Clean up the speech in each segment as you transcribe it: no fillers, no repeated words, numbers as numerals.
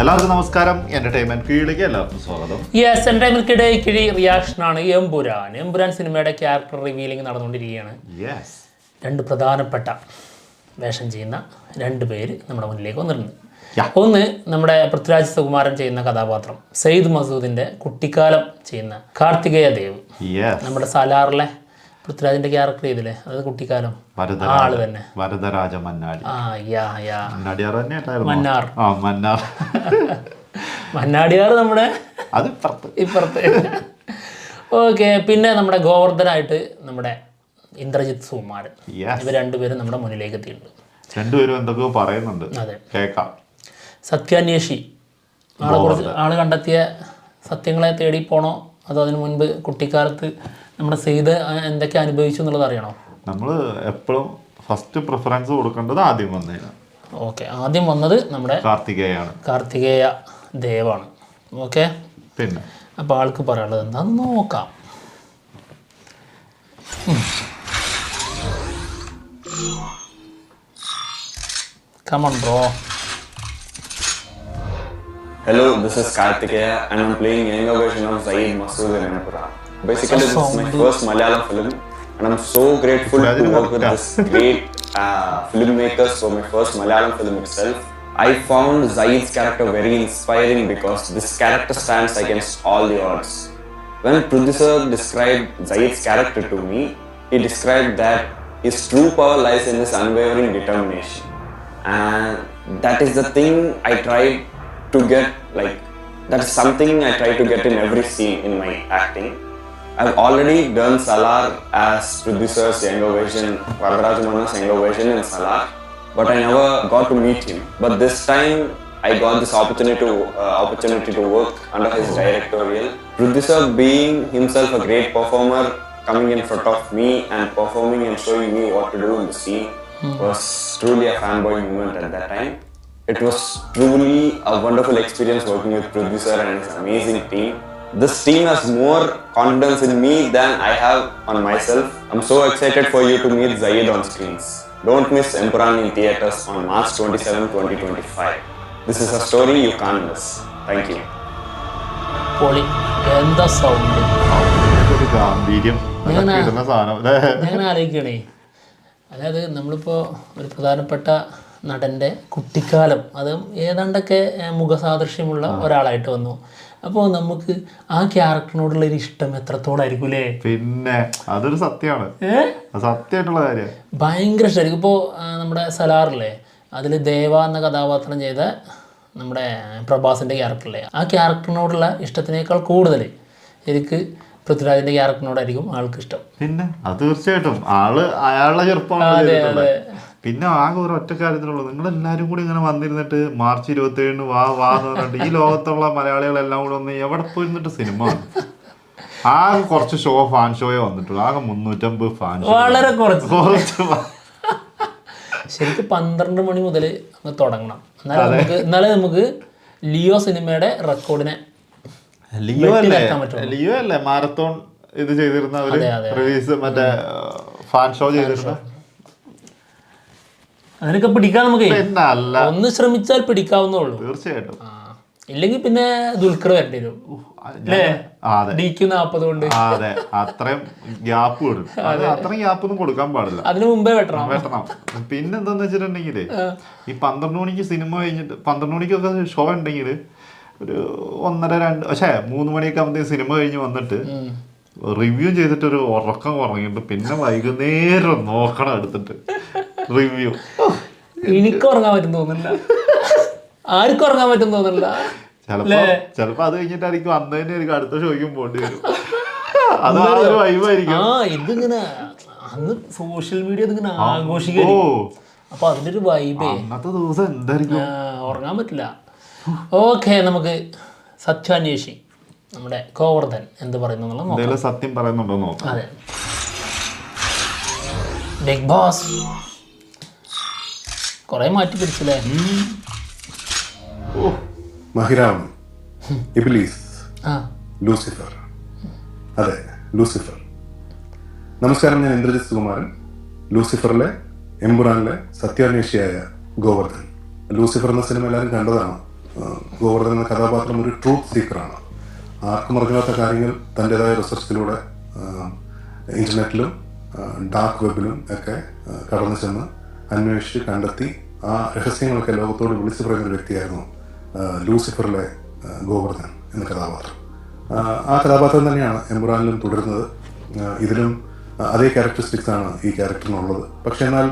എല്ലാവർക്കും നമസ്കാരം. എന്റർടൈൻമെന്റ് കീഴിലേക്ക് എല്ലാവർക്കും സ്വാഗതം. യെസ്, എന്റർടൈൻമെന്റ് കിഴി റിയാക്ഷൻ ആണ് എമ്പുരാൻ സിനിമയുടെ ക്യാരക്ടർ റിവീലിംഗ് നടന്നുകൊണ്ടിരിക്കുകയാണ്. രണ്ട് പ്രധാനപ്പെട്ട വേഷം ചെയ്യുന്ന രണ്ട് പേര് നമ്മുടെ മുന്നിലേക്ക് വന്നിട്ടുണ്ട്. ഒന്ന് നമ്മുടെ പൃഥ്വിരാജ് സുകുമാരൻ ചെയ്യുന്ന കഥാപാത്രം സയ്യിദ് മസൂദിന്റെ കുട്ടിക്കാലം ചെയ്യുന്ന കാർത്തികേയ ദേവ്. നമ്മുടെ സലാറിലെ പൃഥ്വിരാജിന്റെ ക്യാരക്ടർ ചെയ്തില്ലേ, അത് കുട്ടിക്കാലം ആള് തന്നെ, വരദരാജ മന്നാടി. മന്നാടിയാർ നമ്മുടെ ഇപ്പുറത്ത്. ഓക്കെ, പിന്നെ നമ്മുടെ ഗോവർദ്ധനായിട്ട് നമ്മുടെ ഇന്ദ്രജിത്ത് സുകുമാരൻ. ഇവർ രണ്ടുപേരും നമ്മുടെ മുന്നിലേക്ക് എത്തിയിട്ടുണ്ട്. രണ്ടുപേരും എന്തൊക്കെയോ പറയുന്നുണ്ട്. അതെ, കേൾക്കാം. സത്യാന്വേഷി ആള് കണ്ടെത്തിയ സത്യങ്ങളെ തേടി പോണോ അതോ അതിനു മുൻപ് കുട്ടിക്കാലത്ത് നമ്മുടെ സെയ്ദ് എന്തൊക്കെ അനുഭവിച്ചു എന്നുള്ളത് അറിയണോ? നമ്മൾ എപ്പോഴും ഫസ്റ്റ് പ്രിഫറൻസ് കൊടുക്കേണ്ടത് ആദ്യം വന്നതിന്. ഓക്കെ, ആദ്യം വന്നത് നമ്മുടെ കാർത്തികേയ ദേവാണ്. ഓക്കെ, പിന്നെ അപ്പോൾ ആൾക്ക് പറയാനുള്ളത് എന്താണെന്ന് നോക്കാം. Come on, bro. Hello, this is Karthikeya and I'm playing younger version of Sayyid Masood in Empuraan. Basically, this is my first Malayalam film and I'm so grateful to work with this great filmmakers for my first Malayalam film itself. I found Zayid's character very inspiring because this character stands against all the odds. When producer described Zayid's character to me, he described that his true power lies in his unwavering determination. And that is the thing I tried to get, like, that is something I try to get in every scene in my acting. I've already done Salar as producer's younger version, Varadaraj Manna's younger version in Salar, but I never got to meet him. But this time I got this opportunity to work under his directorial. Producer being himself a great performer, coming in front of me and performing and showing me what to do in the scene was truly a fanboy moment at that time. It was truly a wonderful experience working with producer and his amazing team. This team has more confidence in me than I have on myself. I'm so excited for you to meet Zayid on screens. Don't miss Empuraan in theaters on March 27, 2025. This is a story you can't miss. Thank you. പൊളി, എന്താ sound! ഞാൻ ആലോചിക്കണേ, അതായത് നമ്മളിപ്പോൾ ഒരു പ്രധാനപ്പെട്ട നടൻ്റെ കുട്ടിക്കാലം അത് ഏതാണ്ടൊക്കെ മുഖസാദൃശ്യമുള്ള ഒരാളായിട്ട് വന്നു. അപ്പോൾ നമുക്ക് ആ ക്യാരക്ടറിനോടുള്ള ഒരു ഇഷ്ടം എത്രത്തോളായിരിക്കും അല്ലേ? പിന്നെ അതൊരു സത്യമാണ്, സത്യമായിട്ടുള്ള കാര്യം. ഭയങ്കര ഇഷ്ടമായിരിക്കും. ഇപ്പോൾ നമ്മുടെ സലാറില്ലേ, അതിൽ ദേവ എന്ന കഥാപാത്രം ചെയ്ത നമ്മുടെ പ്രഭാസിൻ്റെ ക്യാരക്ടറില്ലേ, ആ ക്യാരക്ടറിനോടുള്ള ഇഷ്ടത്തിനേക്കാൾ കൂടുതൽ എനിക്ക് പൃഥ്വിരാജിന്റെ ക്യാരക്ടറിനോടായിരിക്കും ആൾക്ക് ഇഷ്ടം. പിന്നെ അത് തീർച്ചയായിട്ടും അയാളുടെ ചെറുപ്പമാണ്. പിന്നെ ആകെ ഒരു ഒറ്റ കാര്യത്തിനുള്ളത്, നിങ്ങൾ എല്ലാവരും കൂടി ഇങ്ങനെ വന്നിരുന്നിട്ട് മാർച്ച് 27 വാന്ന് പറഞ്ഞിട്ട് ഈ ലോകത്തുള്ള മലയാളികളെല്ലാം കൂടെ ഒന്ന് എവിടെ പോയിരുന്നിട്ട് സിനിമ ആകെ കുറച്ച് ഫാൻ ഷോയെ വന്നിട്ടുള്ളൂ. ആകെ 350 ഫാൻ ഷോ, വളരെ കുറച്ച്. ശരിക്കും 12 മണി മുതൽ അങ്ങ് തുടങ്ങണം, എന്നാലേ നമുക്ക് ലിയോ സിനിമയുടെ റെക്കോർഡിനെ. ലിയോ അല്ലേ മാരത്തോൺ ഇത് ചെയ്തിരുന്ന റിലീസ്, മറ്റേ ഫാൻ ഷോ ചെയ്തിരുന്ന. അതിനൊക്കെ പിടിക്കാൻ നമുക്ക് ഒന്ന് ശ്രമിച്ചാൽ പിടിക്കാവുന്നുള്ളൂ. തീർച്ചയായിട്ടും. ഇല്ലെങ്കിൽ പിന്നെ ദുൽഖർ വരേണ്ടി വരും. കൊണ്ട് അതെ, അത്രയും ഗ്യാപ്പ് കൊടുക്കും. അത്രയും ഗ്യാപ്പ് ഒന്നും കൊടുക്കാൻ പാടില്ല, അതിനു മുമ്പേ വെട്ടണം. പിന്നെ എന്താന്ന് വെച്ചിട്ടുണ്ടെങ്കില് ഈ 12 മണിക്ക് സിനിമ കഴിഞ്ഞിട്ട് 12 മണിക്കൊക്കെ ഷോ ഉണ്ടെങ്കിൽ ഒരു 1:30-2 പക്ഷേ 3 മണിയൊക്കെ ആകുമ്പോഴത്തേക്ക് സിനിമ കഴിഞ്ഞ് വന്നിട്ട് റിവ്യൂ ചെയ്തിട്ട് ഒരു ഉറക്കം ഉറങ്ങിയിട്ട് പിന്നെ വൈകുന്നേരം നോക്കണം എടുത്തിട്ട് റിവ്യൂ. എനിക്ക് ഉറങ്ങാൻ പറ്റും തോന്നില്ല, ആർക്കും ഉറങ്ങാൻ പറ്റും തോന്നില്ല. ചിലപ്പോ അത് കഴിഞ്ഞിട്ടായിരിക്കും അന്ന് തന്നെ എനിക്ക് അടുത്ത ഷോയ്ക്കും പോകേണ്ടി വരും. അതൊരു വൈബായിരിക്കും. ഇതിങ്ങനെ അന്ന് സോഷ്യൽ മീഡിയ ഇതിങ്ങനെ ആഘോഷിക്കും. അപ്പൊ അതിന്റെ ഒരു വൈബേ അന്നത്തെ ദിവസം എന്തായിരിക്കും, ഉറങ്ങാൻ പറ്റില്ല. ഓക്കെ, നമുക്ക് സത്യാന്വേഷി നമ്മുടെ ഗോവർദ്ധൻ എന്ത് പറയുന്നു സത്യം പറയുന്നുണ്ടോ നോക്കാം. അതെ, ബിഗ് ബോസ് കുറെ മാറ്റി പിടിച്ചില്ലേ? മഹിരാം, ഇബ്ലീസ്, ലൂസിഫർ. അതെ, ലൂസിഫർ. നമസ്കാരം, ഞാൻ ഇന്ദ്രജിത്ത് സുകുമാരൻ, ലൂസിഫറിലെ എമ്പുറാനിലെ സത്യാന്വേഷിയായ ഗോവർദ്ധൻ. ലൂസിഫർ എന്ന സിനിമ എല്ലാവരും കണ്ടതാണ്. ഗോവർദ്ധൻ എന്ന കഥാപാത്രം ഒരു ട്രൂത്ത് സീക്കറാണ്. ആർക്കും അറിയാത്ത കാര്യങ്ങൾ തൻ്റെതായ റിസർച്ചിലൂടെ ഇൻ്റർനെറ്റിലും ഡാർക്ക് വെബിലും ഒക്കെ കടന്നു ചെന്ന് അന്വേഷിച്ച് കണ്ടെത്തി ആ രഹസ്യങ്ങളൊക്കെ ലോകത്തോട് വിളിച്ചു പറയുന്നൊരു വ്യക്തിയായിരുന്നു ലൂസിഫറിലെ ഗോവർദ്ധൻ എന്ന കഥാപാത്രം. ആ കഥാപാത്രം തന്നെയാണ് എമ്പുരാനിലും തുടരുന്നത്. ഇതിലും അതേ ക്യാരക്ടറിസ്റ്റിക്സ് ആണ് ഈ ക്യാരക്ടറിനുള്ളത്. പക്ഷെ എന്നാൽ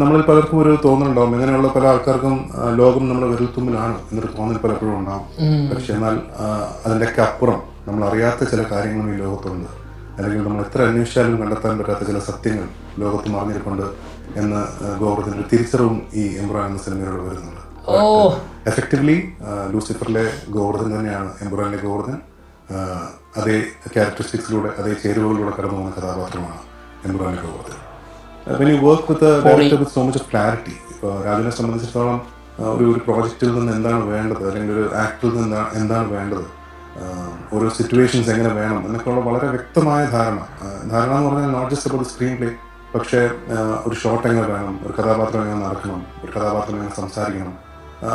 നമ്മളിൽ പലർക്കും ഒരു തോന്നലുണ്ടാവും, ഇങ്ങനെയുള്ള പല ആൾക്കാർക്കും ലോകം നമ്മുടെ വിരൽത്തുമ്പിലാണ് എന്നൊരു തോന്നൽ പലപ്പോഴും ഉണ്ടാവും. പക്ഷെ എന്നാൽ അതിൻ്റെയൊക്കെ അപ്പുറം നമ്മൾ അറിയാത്ത ചില കാര്യങ്ങളും ഈ ലോകത്തുണ്ട്, അല്ലെങ്കിൽ നമ്മൾ എത്ര അന്വേഷിച്ചാലും കണ്ടെത്താൻ പറ്റാത്ത ചില സത്യങ്ങൾ ലോകത്ത് മറിഞ്ഞിരിപ്പുണ്ട് എന്ന് ഗോവർദ്ധൻ്റെ ഒരു തിരിച്ചറിവും ഈ എമ്പുരാൻ എന്ന സിനിമയിലൂടെ വരുന്നുണ്ട്. എഫക്റ്റീവ്ലി ലൂസിഫറിലെ ഗോവർദ്ധൻ തന്നെയാണ് എമ്പുരാനിലെ ഗോവർദ്ധൻ. അതേ ക്യാരക്ടറിസ്റ്റിക്സിലൂടെ അതേ ചേരുവകളിലൂടെ കടന്നു പോകുന്ന കഥാപാത്രമാണ് എമ്പുരാനിലെ Govardhan. When you work with a director with so much of clarity, ഇപ്പോൾ രാജുവിനെ സംബന്ധിച്ചിടത്തോളം ഒരു പ്രോജക്റ്റിൽ നിന്ന് എന്താണ് വേണ്ടത്, അല്ലെങ്കിൽ ഒരു ആക്ടറിൽ നിന്ന് എന്താണ് വേണ്ടത്, ഓരോ സിറ്റുവേഷൻസ് എങ്ങനെ വേണം എന്നൊക്കെയുള്ള വളരെ വ്യക്തമായ ധാരണ എന്ന് പറഞ്ഞാൽ not just about screenplay, പക്ഷേ ഒരു ഷോട്ട് എങ്ങനെ വേണം, ഒരു കഥാപാത്രം എങ്ങനെ നടക്കണം, ഒരു കഥാപാത്രം എങ്ങനെ സംസാരിക്കണം,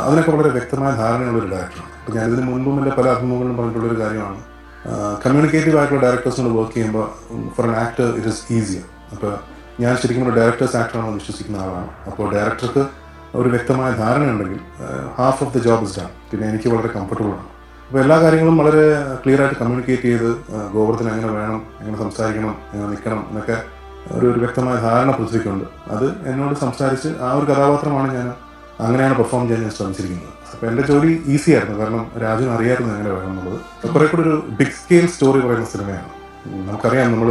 അതിനൊക്കെ വളരെ വ്യക്തമായ ധാരണയുള്ളൊരു ഡയറക്ടറാണ്. അപ്പോൾ ഞാനിതിന് മുൻപും എൻ്റെ പല അഭിമുഖങ്ങളിലും പറഞ്ഞിട്ടുള്ളൊരു കാര്യമാണ്, കമ്മ്യൂണിക്കേറ്റീവ് ആയിട്ടുള്ള ഡയറക്ടേഴ്സിനോട് വർക്ക് ചെയ്യുമ്പോൾ for an actor it is easier. അപ്പോൾ ഞാൻ ശരിക്കും ഒരു ഡയറക്ടേഴ്സ് ആക്ടറാണെന്ന് വിശ്വസിക്കുന്ന ആളാണ്. അപ്പോൾ ഡയറക്ടർക്ക് ഒരു വ്യക്തമായ ധാരണയുണ്ടെങ്കിൽ half of the job is done. പിന്നെ എനിക്ക് വളരെ കംഫർട്ടബിളാണ്. അപ്പോൾ എല്ലാ കാര്യങ്ങളും വളരെ ക്ലിയർ ആയിട്ട് കമ്മ്യൂണിക്കേറ്റ് ചെയ്ത് ഗോവർദ്ധൻ എങ്ങനെ വേണം, എങ്ങനെ സംസാരിക്കണം, എങ്ങനെ നിൽക്കണം എന്നൊക്കെ ഒരു വ്യക്തമായ ധാരണ പൃഥ്വിക്കുണ്ട്. അത് എന്നോട് സംസാരിച്ച് ആ ഒരു കഥാപാത്രമാണ് ഞാൻ അങ്ങനെയാണ് പെർഫോം ചെയ്യാൻ ഞാൻ ശ്രമിച്ചിരിക്കുന്നത്. അപ്പോൾ എൻ്റെ ജോലി ഈസി ആയിരുന്നു, കാരണം രാജുവിന് അറിയാമായിരുന്നു എങ്ങനെ വേണം എന്നുള്ളത്. കുറേ കൂടി ഒരു ബിഗ് സ്കെയിൽ സ്റ്റോറി പറയുന്ന സിനിമയാണ്. നമുക്കറിയാം, നമ്മൾ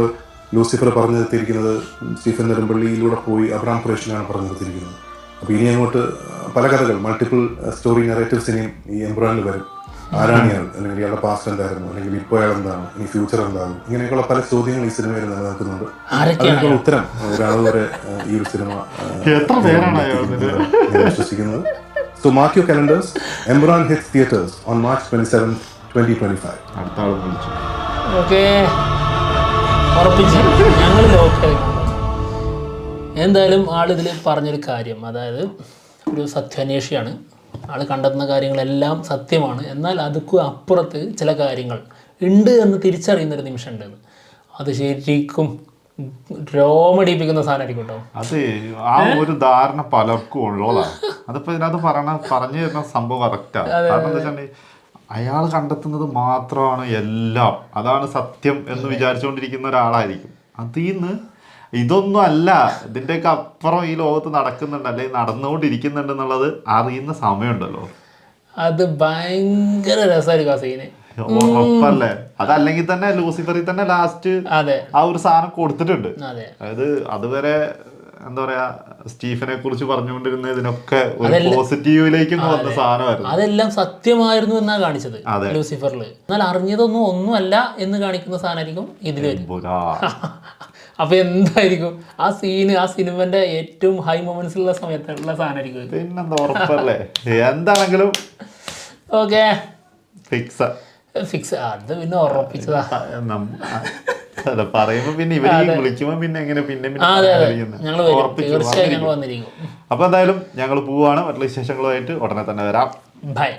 ലൂസിഫർ പറഞ്ഞു നിർത്തിയിരിക്കുന്നത് സ്റ്റീഫൻ നെടുമ്പള്ളിയിലൂടെ പോയി അബ്രഹാം ഖുറേഷിനാണ് പറഞ്ഞു നിർത്തിയിരിക്കുന്നത്. അപ്പോൾ ഇനി അങ്ങോട്ട് പല കഥകൾ, മൾട്ടിപ്പിൾ സ്റ്റോറി നെറേറ്റീവ്സ് ഇനിയും ഈ എമ്പുരാനിൽ വരും. ആരാണ് ഇയാൾ, അല്ലെങ്കിൽ ഇയാളുടെ പാസ്റ്റ് എന്തായിരുന്നു, അല്ലെങ്കിൽ ഇപ്പോൾ അയാൾ എന്താണ്, ഇനി ഫ്യൂച്ചർ എന്താകും, ഇങ്ങനെയൊക്കെയുള്ള പല ചോദ്യങ്ങൾ ഈ സിനിമയിൽ നിലനിൽക്കുന്നുണ്ട്. അതിനൊക്കെയുള്ള ഉത്തരം ഒരാൾ വരെ ഈ ഒരു സിനിമ വിശ്വസിക്കുന്നത്. So mark your calendars. Emburan hits theaters on March 27, 2025. Okay, ഉറപ്പിച്ച് ഞങ്ങൾ ലോക്കൽ. എന്തായാലും ആളിതിൽ പറഞ്ഞൊരു കാര്യം, അതായത് ഒരു സത്യാന്വേഷിയാണ്, ആൾ കണ്ടെത്തുന്ന കാര്യങ്ങളെല്ലാം സത്യമാണ്, എന്നാൽ അതൊക്കെ അപ്പുറത്ത് ചില കാര്യങ്ങൾ ഉണ്ട് എന്ന് തിരിച്ചറിയുന്നൊരു നിമിഷം ഉണ്ടെന്ന്. അത് ശരിക്കും രോമടിപ്പിക്കുന്ന സാധനമായിരിക്കും കേട്ടോ. അത് ആ ഒരു ധാരണ പലർക്കും ഉള്ളതാണ്. അതിപ്പോൾ ഇതിനകത്ത് പറഞ്ഞു തരുന്ന സംഭവം കറക്റ്റാണ്. കാരണം എന്താ വെച്ചിട്ടുണ്ടെങ്കിൽ അയാൾ കണ്ടെത്തുന്നത് മാത്രമാണ് എല്ലാം, അതാണ് സത്യം എന്ന് വിചാരിച്ചുകൊണ്ടിരിക്കുന്ന ഒരാളായിരിക്കും. അതിൽ നിന്ന് ഇതൊന്നും അല്ല, ഇതിൻ്റെയൊക്കെ അപ്പുറം ഈ ലോകത്ത് നടക്കുന്നുണ്ട്, അല്ലെങ്കിൽ നടന്നുകൊണ്ടിരിക്കുന്നുണ്ട് എന്നുള്ളത് അറിയുന്ന സമയമുണ്ടല്ലോ. അത് ഭയങ്കര രസമായിരിക്കും ആ സീന്. ഉറപ്പല്ലേ? അതല്ലെങ്കിൽ തന്നെ ലൂസിഫറിൽ തന്നെ ലാസ്റ്റ് ആ ഒരു സാധനം കൊടുത്തിട്ടുണ്ട്. അതായത് അതുവരെ എന്താ പറയാ, സ്റ്റീഫനെ കുറിച്ച് പറഞ്ഞുകൊണ്ടിരുന്ന ഇതിനൊക്കെ ഒരു പോസിറ്റീവിലേക്ക് വന്ന സാധനമായിരുന്നു. അതെല്ലാം സത്യമായിരുന്നു എന്നാ കാണിച്ചത് ലൂസിഫറിൽ. എന്നാൽ അറിഞ്ഞതൊന്നും ഒന്നുമല്ല എന്ന് കാണിക്കുന്ന സാധനമായിരിക്കും ഇതിൽ. അപ്പൊ എന്തായിരിക്കും ആ സീന്, ആ സിനിമന്റെ ഏറ്റവും ഹൈ മൊമെന്റ്സിലുള്ള സമയത്തുള്ള സാധനമായിരിക്കും. പിന്നെന്താ, ഉറപ്പല്ലേ? എന്താണെങ്കിലും ഓക്കെ, ഫിക്സ്. അത് പിന്നെ ഉറപ്പിച്ചതാ. പറയുമ്പോ പിന്നെ ഇവര് വിളിക്കുമ്പോ പിന്നെ എങ്ങനെ തീർച്ചയായും ഞങ്ങൾ വന്നിരിക്കും. അപ്പൊ എന്തായാലും ഞങ്ങൾ പോവാണ്. മറ്റുള്ള വിശേഷങ്ങളുമായിട്ട് ഉടനെ തന്നെ വരാം. ബൈ.